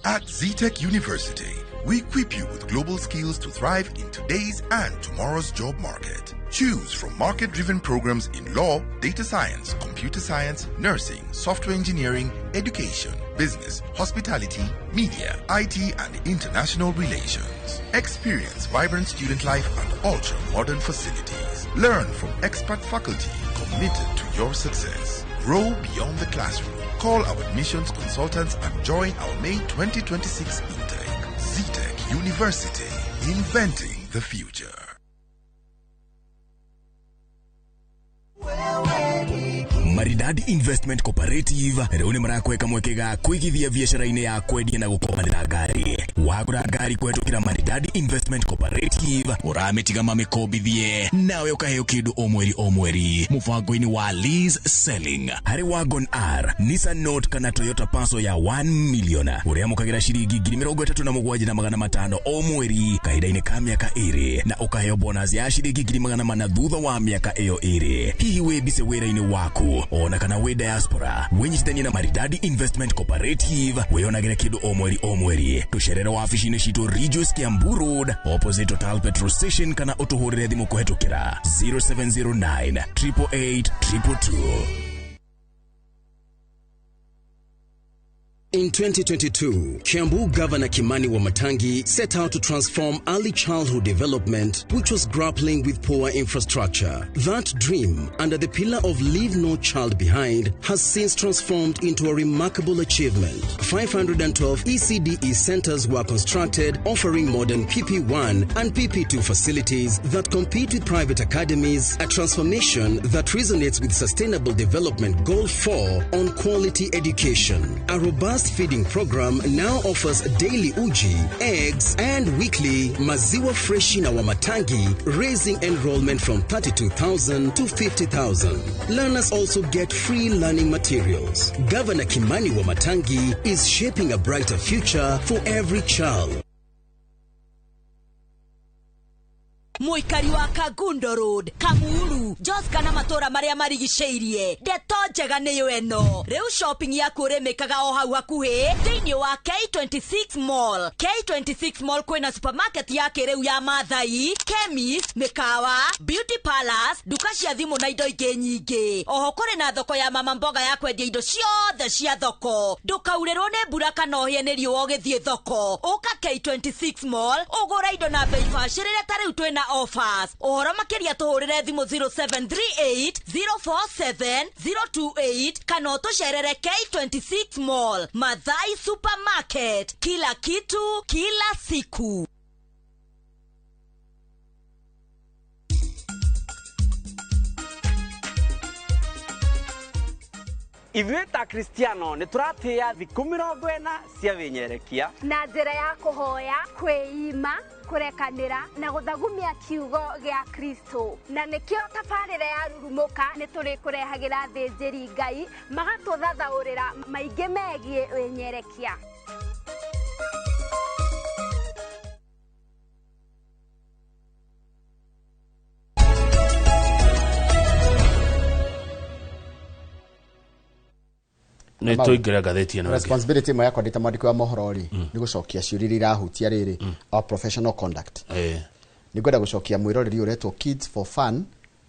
At ZTech University, we equip you with global skills to thrive in today's and tomorrow's job market. Choose from market-driven programs in law, data science, computer science, nursing, software engineering, education, business, hospitality, media, IT, and international relations. Experience vibrant student life and ultra-modern facilities. Learn from expert faculty committed to your success. Grow beyond the classroom. Call our admissions consultants and join our May 2026 intake. ZTech University, inventing the future. Maridadi Investment Cooperative rĩu nĩ marakweka mwekega kwigithia biashara-inĩ ya kwendia na gũkombanĩra ngari. Wagũra ngari kũhetũkĩra Maridadi Investment Cooperative ũramĩtiga mamĩkombithie nawe ũkaheo kĩndũ o mweri mũbango-inĩ wa lease selling. Harĩ Wagon R, Nissan Note kana Toyota Passo ya 1 million ũrĩamũkagĩra ciringi 37,500 o mweri kahinda-inĩ ka mĩaka 2 na ũkaheo bonus ya ciringi 400,000 thutha wa mĩaka ĩyo 2. Hihi wĩmbice wĩra-inĩ waku ona kana we diaspora wenyitithanie na Maridadi Investment Cooperative weyonagĩre kĩndũ o mweri tucerere wabici-inĩ citũ Regius Kiambu Road opposite Total Petrol Station kana ũtũhũrĩre thimũ kũhetũkĩra 0709 888 222. In 2022, Kiambu Governor Kimani Wamatangi set out to transform early childhood development, which was grappling with poor infrastructure. That dream, under the pillar of Leave No Child Behind, has since transformed into a remarkable achievement. 512 ECDE centers were constructed, offering modern PP1 and PP2 facilities that compete with private academies, a transformation that resonates with Sustainable Development Goal 4 on quality education. A robust Fast Feeding Program now offers daily uji, eggs, and weekly maziwa freshi na Wamatangi, raising enrollment from 32,000 to 50,000. Learners also get free learning materials. Governor Kimani Wamatangi is shaping a brighter future for every child. Muikari wa Kagundo Road, Kamuru, Jos kana matora maria marigiceirie. Ndeto njega niyo eno. Reu shopping yaku remekaga o hau hakuhi thiini wa K26 Mall. K26 Mall kwina supermarket yake reu ya Mathai, chemist, mikawa, beauty palace, duka cia thimu na indo ingi nyingi. Oho kuri na thoko ya mama mboga ya kwendia indo ciothe cia thoko. Ndukaurirwo ni mbura kana ohie ni riũa ũgĩthiĩ thoko. Uka K26 Mall, ugura indo na bei bacĩrĩre ta rĩu twĩna offers. Ohoro makiria tuhurire thimu 0738 047 028 kana utucerere K26 Mall. Mathai Supermarket, kila kitu kila siku. Iveta Cristiano ni turatia thiku 40 cia winyerekia na njira ya kuhoya, kwiima, kurekanira na guthagumia kiugo gia Kristo. Na nikio tabarire ya rurumuka ni turi kurehagira thinjiri Ngai magatuthathaurira maingi megie winyerekia. ne toigera gatheti eno responsibility mo yakwa ndita mwandiki wa mohorori ni gucokia ciuriri irahutia riri our professional conduct ni gwenda gucokia mwiroreri uretwo Kids for Fun.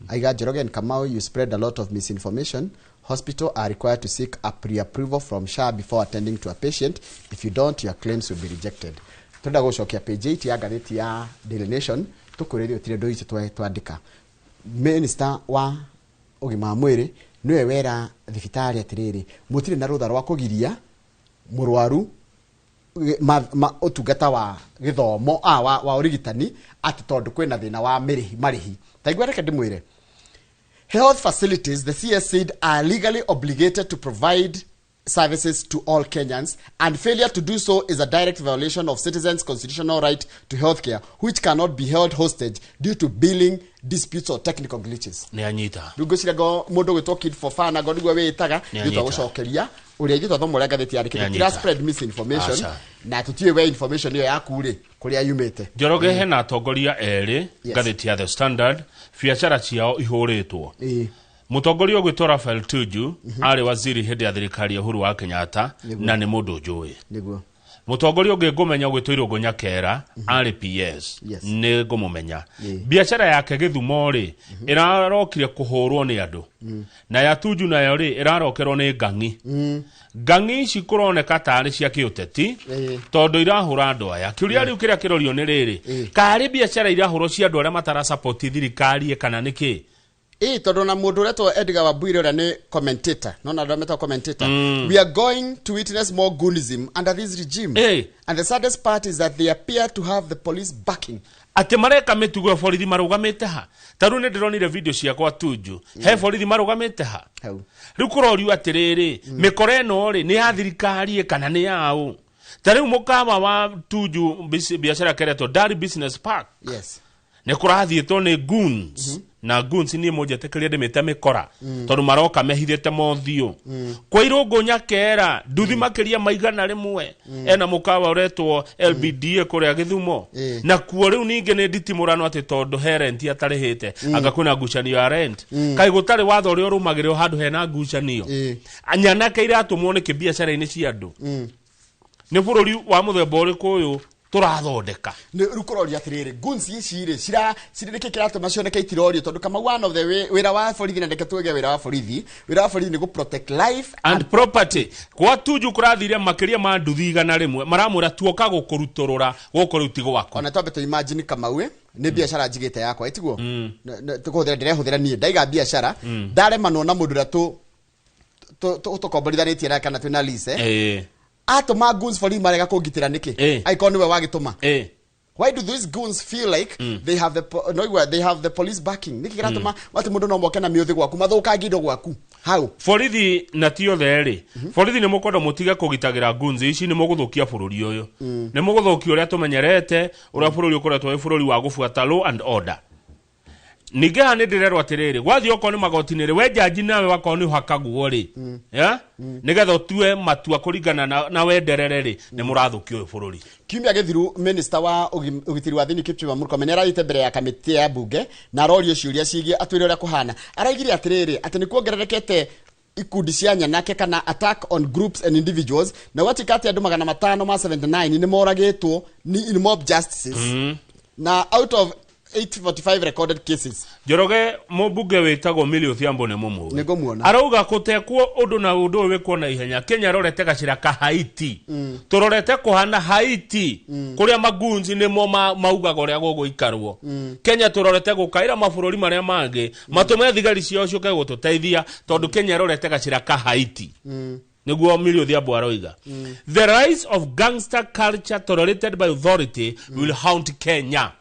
Aiga Njoroge and Kamau, you spread a lot of misinformation. Hospital are required to seek a pre-approval from SHA before attending to a patient. If you don't, your claims will be rejected. Tunda gucokia page 8 ya gatheti ya Daily Nation tukurerio tire ndo ici twandika. Minister wa ugima wa mwiri niwe wera thibitari atiriri mutire na rutha rwa kugiria murwaru utungata wa githomo wa urigitani ati tondu kwina thina wa marihi taigwa reke ndimwire health facilities the CS said are legally obligated to provide services to all Kenyans, and failure to do so is a direct violation of citizens' constitutional right to healthcare, which cannot be held hostage due to billing disputes or technical glitches. Ne anyita. Dugo sirago modo we talk it for fun na godigwa we itaga yuto gucokeria uria gito thomo rega theti yarikite kira spread misinformation na tutie we information yo yaku ri kuria yumite. Njoroge hena atongoria eri gatheti ya The Standard biacara ciao ihuritwo. Mutongoria ogwitwo Raphael Tuju ari waziri hindi ya thirikari ya Uhuru wa Kenyatta na ni mundu njui. Niguo. Mutongoria onge ngumenya ogwitwo Irungu Nyakera ari PS ni ngumumenya. Biacara yake Githumo ri irarokire kuhurwo ni andu. Na ya Tuju nayo ri irarokerwo ni ngangi. Ngangi ici kuroneka tari cia kiuteti tondu irahura andu aya. Kiuria riu kiria kirorio ni riri. Kari biacara irahurwo cia andu aria matara support thirikari kana niki? Todo na mundu reto Edgar Wabwire ora ne commentator. No na meta commentator. We are going to witness more goonism under this regime. And the saddest part is that they appear to have the police backing. Ate mareka metugo ya borithi marugamite ha. Taru ne ndironire video cia kwa Tuju. He borithi marugamite ha. Riu kuroriu atiriri, mikore no ri ni ya thirikari kana ni yao. Tariu mukama wa Tuju biashara kereto Dari Business Park. Yes. Ne kurathietwo ni goons. Na goons ni moja tekeria ndemete mikora tondu maroka mehithete mothio kwa Irungu Nyakera nduthi makiria maigana rimwe ena mukawa uretwo LBDA kuria Githumo na kuo riu ninge ni nditimurano ati tondu he rent atarihite anga kuna ngucanio ya rent kai gutari watho uri urumagirwo handu hena ngucanio anyanake iratumwo ni kibiacara-ini cia andu ni bururi wa muthemba uriku uyu turathondeka ne rukorori atiriri guns yicire cireke kirato macioneka itirori tondu kama one of the wira wa borithi na ndeke tuge wira wa borithi ni go protect life and property kwa Tuju kurathire makiria ma nduthi igana rimwe maramura tuoka gukuruturura gukuruti gwako ona twambe to imagine kama we ne biashara jigite yakwa itiguo tukuthira ndirehuthira nie ndaiga biashara ndare mano na mundu ratu tukomborithanĩtie kana twina lease atoma goons for him marega kugitira niki icon we wagituma why do these goons feel like they have the police backing niki kiratuma watu mundu no moke na miuthi gwaku mathuka ngindo gwaku Hau borithi na tio theri borithi nä må kwenda må tige kå gitagä ra ngunzi ici nä må gå thå kia bå rå ri å yå nä må gå thå kia å rä a tå menyerete å rä a bå rå ri å koretwo wä bå rå ri wa gå buata law and order ningä ha nä ndä rerwo atä rä rä gwathiä okorwo nä magoti-inä rä we njanji nawe wakorwo nä å hakagwo rä nä getha å tue matua kå ringana na wenderere rä nä må rathå kia å yå bå rå ri kiumia githiru minister wa ugitiri wa thini Kipchumba Murkomen nĩarathĩte mbere ya kamĩtĩ ya bunge na arorio ciũria ciĩgiĩ atwĩre ũrĩa kũhana araigire atĩrĩrĩ atĩ nĩ kuongererekete ikundi cia nyanake kana attack on groups and individuals na gwatika atĩ andũ 579 nĩ moragĩtwo ni in mob justices na out of 845 recorded cases Njoroge mũmbunge wĩtagwo Millie Odhiambo nĩ mũmũĩ nĩngũmuona arauga gũtekwo ũndũ na ũndũ ũyũ wĩkwo na ihenya Kenya rorete gacĩra ka Haiti tũrorete kũhana Haiti kũrĩa magunzi nĩmo maugaga ũrĩa gũgũikarwo Kenya tũrorete gũkaĩra mabũrũri marĩa mangĩ matũme thigari ciao ciũke gũtũteithia tondũ Kenya rorete gacĩra ka Haiti niguo Millie Odhiambo aroiga the rise of gangster culture tolerated by authority will haunt Kenya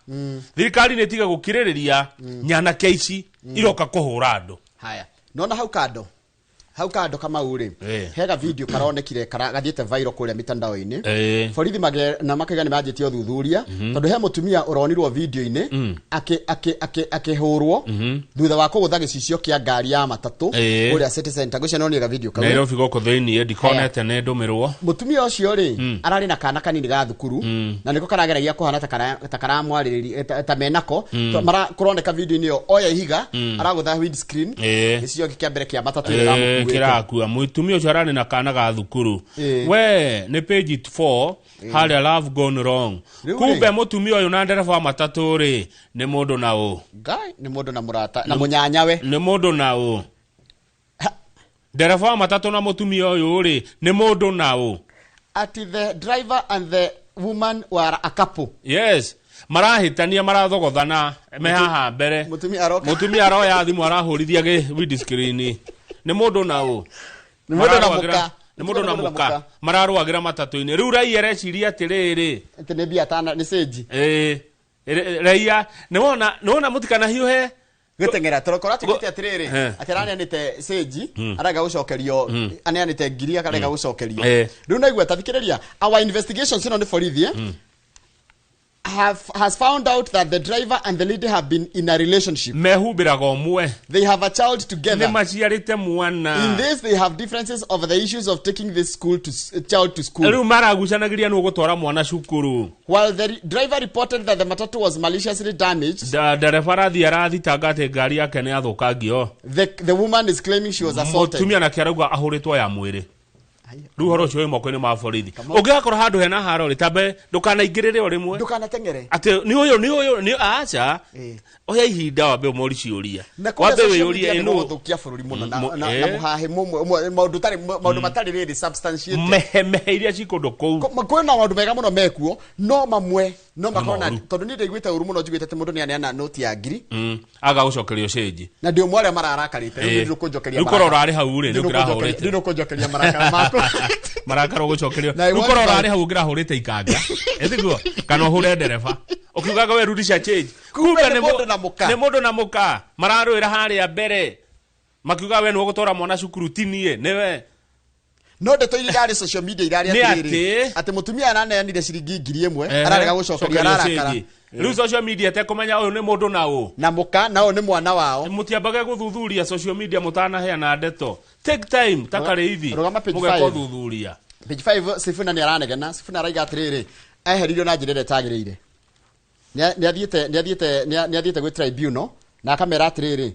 thirikari nĩ tiga gũkirĩrĩria nyanake ici iroka kũhũra andũ haya nona hau kando kama uri hega video karonekire gathiĩte viral kũrĩa mitandao-inĩ borithi na makaiga nĩ manjĩtie ũthuthuria tondũ he mũtumia ũronirwo video-inĩ akĩhũrwo thutha wa kũgũtha gĩcicio kĩa ngari ya matatũ kũrĩa City Center gũcio nonire video kau Nairobi gũkũ thĩinĩ ndikonete nĩ ndũmĩrwo mũtumia ũcio rĩ ararĩ na kana kanini ga thukuru na nĩko karageragia kũhana ta karamwarĩrĩria ta menako kũroneka video-inĩ ĩyo oya ihiga aragũtha windscreen gĩcicio kĩa mbere kĩa matatũ kirakua mutumia ucio arani na kana ga thukuru we ni page 4 harĩa love gone wrong kumbe mutumia uyu na ndereba wa matatũ ri ni mundu na u ngai ni mundu na murata na munyanyawe ni mundu na u ndereba wa matatũ na mutumia uyu ri ni mundu na u ati the driver and the woman were a couple yes marahitania marathogothana me haha mbere mutumia aroya thimu arahurithia windscreen nĩ mũndũ na ũ nĩ mũndũ na mũka mararũagĩra matatũ-inĩ rĩu raia reciria atĩrĩrĩ atĩ nĩ mbia tana nĩ stage raia nĩwona mũtikana hiũhe gĩteng'era tũrokora tũkĩte atĩrĩrĩ atĩ aranĩanĩte stage arega gũcokerio anĩanĩte ngiri akarega gũcokerio rĩu naigua tathikĩrĩria our investigations ĩno nĩ borithi has found out that the driver and the lady have been in a relationship. Mehumbĩraga ũmwe. They have a child together. Nĩ maciarĩte mwana. In this they have differences over the issues of taking this child to school. Rĩu maragucanagĩria nũ gũtwara mwana cukuru. While the driver reported that the matatu was maliciously damaged. Ndereba arathitanga atĩ ngari yake nĩ athũkangio. The woman is claiming she was assaulted. Mũtumia nake arauga ahũrĩtwo ya mwĩrĩ. Rĩu horo ũcio wĩ moko-inĩ ma borithi ũngĩgakorwo handũ hena haro rĩ tambe ndũkanaingĩrĩre o rĩmwe ndũkanateng'ere atĩ nĩ aca oya ihinda wambe ũmori ciũria wambe wĩyũrie ĩno gũthũkia bũrũri mũno na mũhahe maũndũ matarĩ rĩrĩ substantiated mehe iria ci kũndũ kũu kwĩna maũndũ mega mũno mekuo no mamwe no makorwo tondũ niĩ ndaiguĩte ũru mũno njiguĩte atĩ mũndũ nĩ aneana noti ya ngiri aga gũcokerio change na ndio mwarĩa mararakarĩte rĩu ndĩrũkũnjokeria marakara rĩu korora arĩ hau rĩ nĩ ũkĩrahũrĩte ndĩrũkũnjokeria marakara makũ marakara gũcokerio rĩu korora arĩ hau ũngĩrahũrĩte ikanga ethiguo kana ũhũre ndereba ũkiugaga we rudisha change kumbe nĩ mũndũ na mũka mararũĩra harĩa mbere makiuga we nĩ ũgũtwara mwana cukuru tinie nĩwe no ndeto iria irarĩ social media irarĩ atĩrĩrĩ atĩ mũtumia araneanire ciringi 1,000 ararega gũcokeria ararakara rĩu social media tekũmenya ũyũ nĩ mũndũ na ũ na mũka na ũyũ nĩ mwana wao mũtiambage gũthuthuria social media mũtanaheana ndeto take time takarĩ ithi mũgeka ũthuthuria page 5 Sifuna nĩ aranegena Sifuna araiga atĩrĩrĩ eheririo na njĩra ĩrĩa ĩtagĩrĩire nĩ athiĩte gwĩ tribunal na akamera atĩrĩrĩ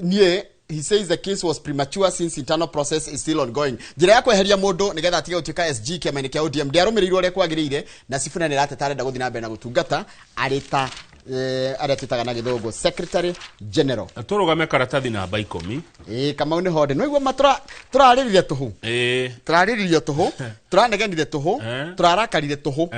niĩ he says the case was premature since internal process is still ongoing njĩra ya kweheria mũndũ nĩgetha atige gũtuĩka SG kĩama-inĩ kĩa ODM ndiarũmĩrĩirwo ũrĩa kwagĩrĩire na Sifuna nĩ arateta arenda gũthiĩ na mbere na gũtungata arĩ ta arĩa twĩtaga na gĩthũngũ secretary general tũrũgame karatathi namba 10 Kamau nĩ honde no igua tũrarĩrire tũhũ tũrarĩririo tũhũ tũranegenire tũhũ tũrarakarire tũhũ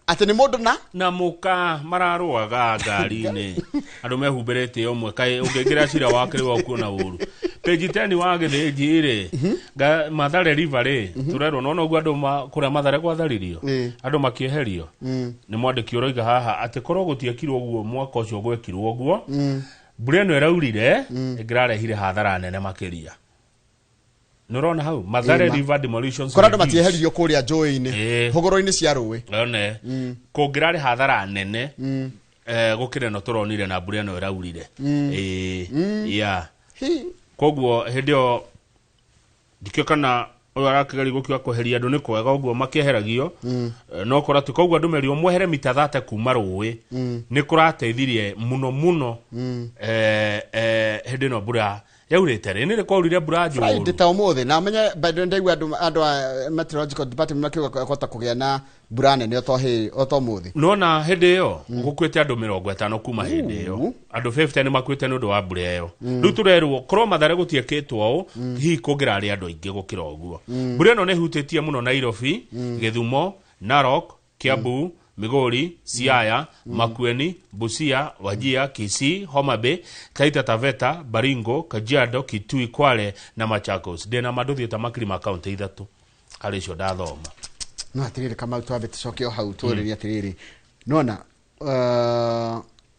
atĩ nĩ mũndũ na mũka mararũaga ngari-inĩ andũ mehumbĩrĩte ũmwe kaĩ ũngĩingĩra cira wake rĩu ũkuona ũru page 10 wa gĩthĩnji rĩ Mathare River rĩ tũrerwo nona ũguo andũ kũrĩa Mathare gwatharirio andũ makĩeherio nĩ mwandĩki ũroiga haha atĩ korwo gũtiekirwo ũguo mwaka ũcio gwekirwo ũguo mbura ĩno ĩraurire ĩngĩrarehire hathara nene makĩria. Nurona hau Mathare River demolitions kora ndo matieheririo kuria njũĩ-inĩ hũgũrũ-inĩ cia rũĩ one kũngĩrarĩ hathara nene gũkĩra no tũronire na mbura ĩno ĩraurire ya koguo hĩndĩ ĩyo ndikĩo kana ũyũ arakĩgeria gũkiuga kweheria andũ nĩ kwega ũguo makĩeheragio no kora tu koguo andũ merio mwehere mita 30 kuma rũĩ nĩ kũrateithirie mũno hĩndĩ ĩno mbura yaurĩte rĩ nĩ kwaurire mbura njũru Friday ta ũmũthĩ na menye bado ndaigua andũ a meteorological department makiuga kota kũgĩa na mbura nene oto ũmũthĩ nona hĩndĩ ĩyo gũkuĩte andũ 50 kuma hĩndĩ ĩyo andũ 50 nĩ makuĩte nĩ ũndũ wa mbura ĩyo rĩu tũrerwo korwo Mathare gũtiĩkĩtwo ũũ hihi kũngĩrarĩ andũ aingĩ gũkĩra ũguo mbura ĩno nĩ hutĩtie mũno Nairobi Githumo Narok Kiambu Migori, Siaya, Makueni, Busia, Wajir, Kisii, Homa Bay, Taita Taveta, Baringo, Kajiado, Kitui, Kwale na Machakos. Dena maduthi tamakiri makaunti ithatu. Harĩ cio ndathoma. No atiriri kama twabe tucoke hau tũrĩrie atiriri. Nona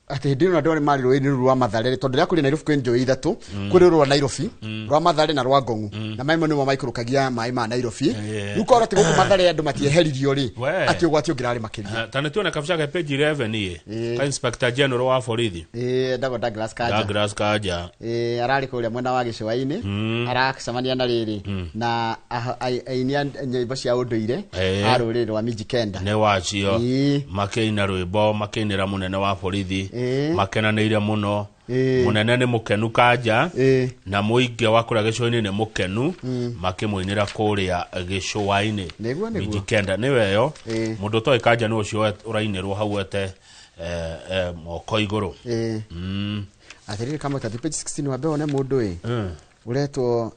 ati hĩndĩ ĩno andũ mari rũĩ-inĩ rwa Mathare tondũ rĩa kũrĩ Nairobi kwĩ njũĩ ithatu kũrĩ rwa Nairobi rwa Mathare na rwa Ngong'u na maĩ nĩmo maikũrũkagia maĩ ma Nairobi rĩu korwo ti gũkũ Mathare andũ matieheririo rĩ ati ũgwati ũngĩrarĩ makĩria tana tuone kabisa ke page 11 ka Inspector General wa borithi ndago Douglas Kaja ararĩ kũrĩa mwena wa gĩcũa-inĩ aracemania na rĩrĩ na ainia nyĩmbo cia ũndũire a rũrĩrĩ rwa Mijikenda nĩ wacio makĩina rwĩmbo makĩinĩra mũnene wa borithi makenanĩire mũno munene nĩ mũkenu Kaja na mũingĩ wa kũrĩa gĩcũa-inĩ nĩ mũkenu makĩmũinĩra kũrĩa gĩcũa-inĩ Mijikenda nĩwe yo mũndũ toĩ Kaja nĩ ũcio ũrainĩrwo hau ete moko igũrũ atiriri kama ta page 16 wa mbere mũndũ uretwo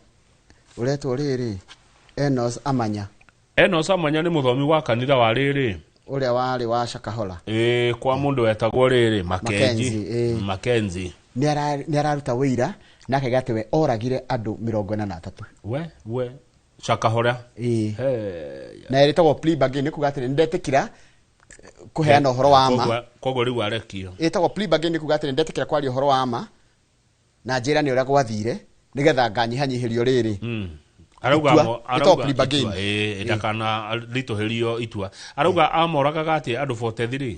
rĩrĩ Enos Amanya nĩ mũthomi wa kanitha wa rĩrĩ uria warĩ wa Shakahola kwa mundu wetagwo rĩrĩ Mackenzie nĩ araruta wĩira na akaiga we oragire andũ 43 we Shakahola na eretagwo plea bargain kuga atĩ ndetĩkira kuheana ũhoro wa ma koguo rĩu arekio etagwo plea bargain kuga atĩ ndetĩkira kwaria ũhoro wa ma na njĩra nĩ ũrĩa gwathire nĩgetha nganyihanyihĩrio rĩrĩ arauga ndakana ritoherio itua arauga amoragaga atĩ andũ 43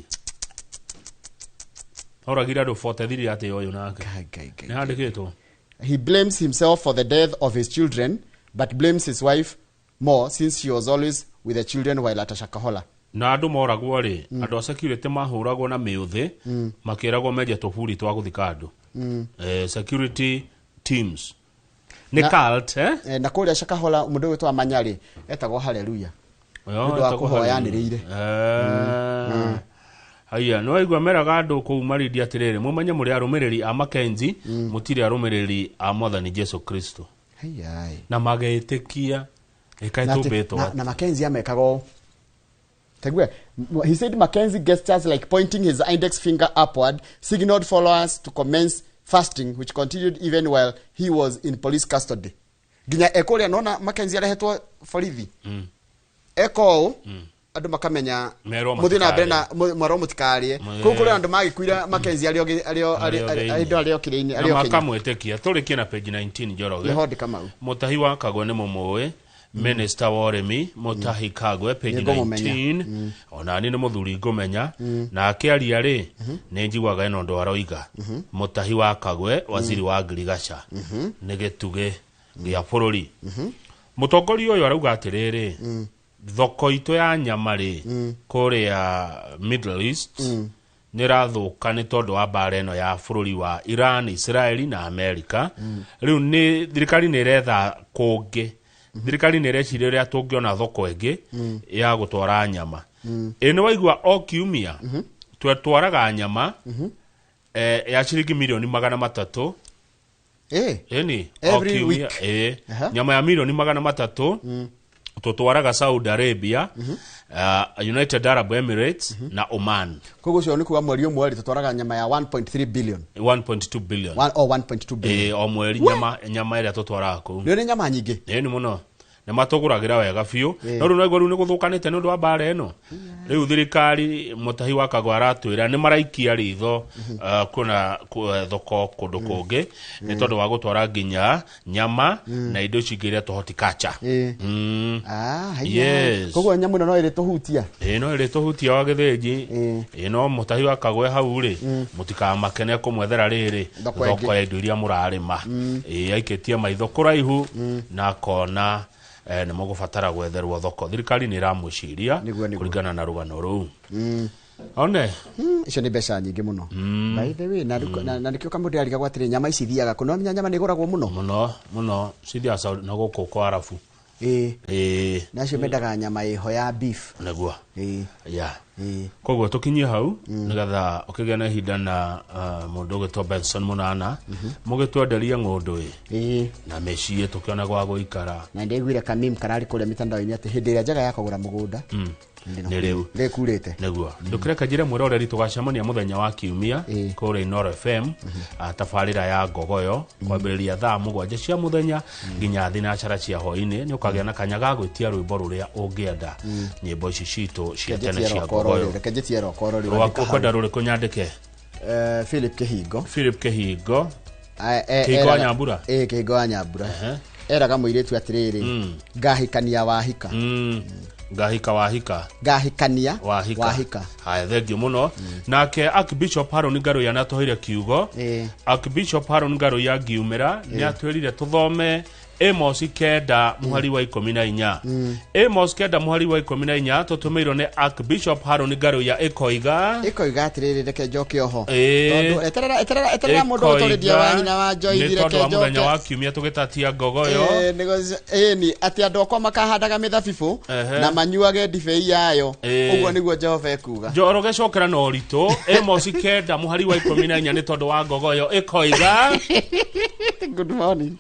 oragire andũ 43 atĩ ũyũ nake nĩ handĩkĩtwo he blames himself for the death of his children but blames his wife more since she was always with the children while at Shakahola na andũ moragwo rĩ andũ a security mahũragwo na mĩũthĩ makĩragwo menje tũburi twa gũthika andũ security teams ni cult na kũrĩa Shakahola mũndũ wĩtwa Manyarĩ etagwo Hallelujah nĩndũ wa kũhoyanĩrĩire haya no igwa meraga andũ kũu maridi atĩrĩrĩ mũmenye mũrĩ arũmĩrĩri a Mackenzie mũtirĩ arũmĩrĩri a Mwathani Jesu Kristo na magĩtĩkia ikaitũbĩtwo na Mackenzie amekago tegwe he said Mackenzie gestures like pointing his index finger upward signaled followers to commence fasting which continued even while he was in police custody ginya ekoria nona Mackenzie arehetwo borithi eko andũ makamenya muthi na mbere na mwaro mutikarie kũkũrĩa andũ magĩkuira Mackenzie arĩo kĩrĩinĩ arĩo makamwĩtĩkia tũrĩkie na page 19 Njoroge Mũtahi wa Kagwe nĩ mũmũĩ Minister wa ũrĩmi Mũtahi Kagwe page 19 ona nĩ mũthuri ngũmenya na akĩaria rĩ nĩ njiguaga ĩno ndo aroiga Mũtahi wa Kagwe waziri wa Ngirigaca nĩ gĩtugĩ gĩa bũrũri mũtongoria ũyũ arauga atĩrĩrĩ thoko itũ ya nyama rĩ kũrĩa Middle East nĩ rathũka nĩ tondũ wa mbara ĩno ya bũrũri wa Iran, Israeli na Amerika rĩu nĩ thirikari nĩ retha kũngĩ thirikari nĩ reciria rĩa tũngĩona thoko ĩngĩ ya gũtwara nyama nĩ waigua o kiumia twatwaraga nyama ya ciringi milioni 300 every week nyama ya milioni 300 tutwaraga Saudi Arabia United Arab Emirates na Oman koguo cio nĩ kuga mweri ũmwe tutwaraga nyama ya 1.3 billion 1.2 billion or 1.2 billion o mweri nyama ĩrĩa tutwaraga kũu nĩ nyama nyingĩ nĩ mũno nä matågå wega biå no rä u naguo rä u nä gå thå kanä te nä å ndå wa mbara ä no rä u thirikari Mutahi wa Kagwe aratwä ra nä maraikia ritho kuona thoko kå ndå kå ngä nä tondå wa gå twara nginya nyama na indo cingä iria tå horticulture koguo nyamå ä no ä rä tå hutia no ä rä tå hutia wa gä thä nji no Mutahi wa Kagwe hau rä må tikamakene kå mwethera rä rä thoko ya indo iria må rarä ma aikä tie maitho kå raihu na akona nä må gå batara gwetherwo thoko thirikari nä ramwä ciria kå ringana na rå gano rå u one icio nä mbeca nyingä må no by the way na nä kä o kamå ndä arigagwo atä rä nyama ici thiaga kå no nyama nä gå ragwo må no må no cithiaca na gå kå kwa arabu nacio mendaga nyama ä ho ya beef naguo koguo tå kinyie hau nä getha å kä gä na ihinda na må ndå å gä two Benson Munana må gä twenderia ngå ndå na mä ciä tå kä ona gwa gå ikara na ndä guire kamim kararä kå rä a mä tandao-inä atä hä ndä ä rä a njega ya kå gå ra må gå nda nä rä u rä kurä te näguo ndå kä reka njä re mwä roreri tå gacemania må thenya wa kiumia kå rä Inoro FM tabarä ra ya ngogoyo kwambä rä ria thaa må gwanja cia må thenya nginya thinacara cia hwainä nä å kagä na kanya ga gwä tia rwä mbo rå rä a å ngä enda nyä mbo ici citå cia tene cia ngogoyo kwenda rå rä kå nyandä ke Philip Kihingo Kihingo wa Nyambura Kihingo wa Nyambura eraga må irä tu atä rä rä ngahikania wahika ngahikania wahika haya thengio muno nake Archbishop Haron Ngaruya natũheire kiugo Archbishop Haron Ngaruya ngiumĩra nĩ atwĩrire tũthome Amos 9 mũhari wa 14 Amos 9 mũhari wa 14 tũtũmĩirwo nĩ Archbishop Haron Ngaruya ĩkoiga atĩrĩrĩ reke njoke oho tondũ eterera mũndũ ũtũrĩthia wa nyina wa Joyce reke njoke mũthenya wa kiumia tũgĩtatia ngogoyo ni atĩ andũ akwa makahandaga mĩthabibũ na manyuage ndibei yayo ũguo nĩguo Jehova ekuga njoro gecokera na ũritũ Amos 9 mũhari wa 14 nĩ tondũ wa ngogoyo ĩkoiga good morning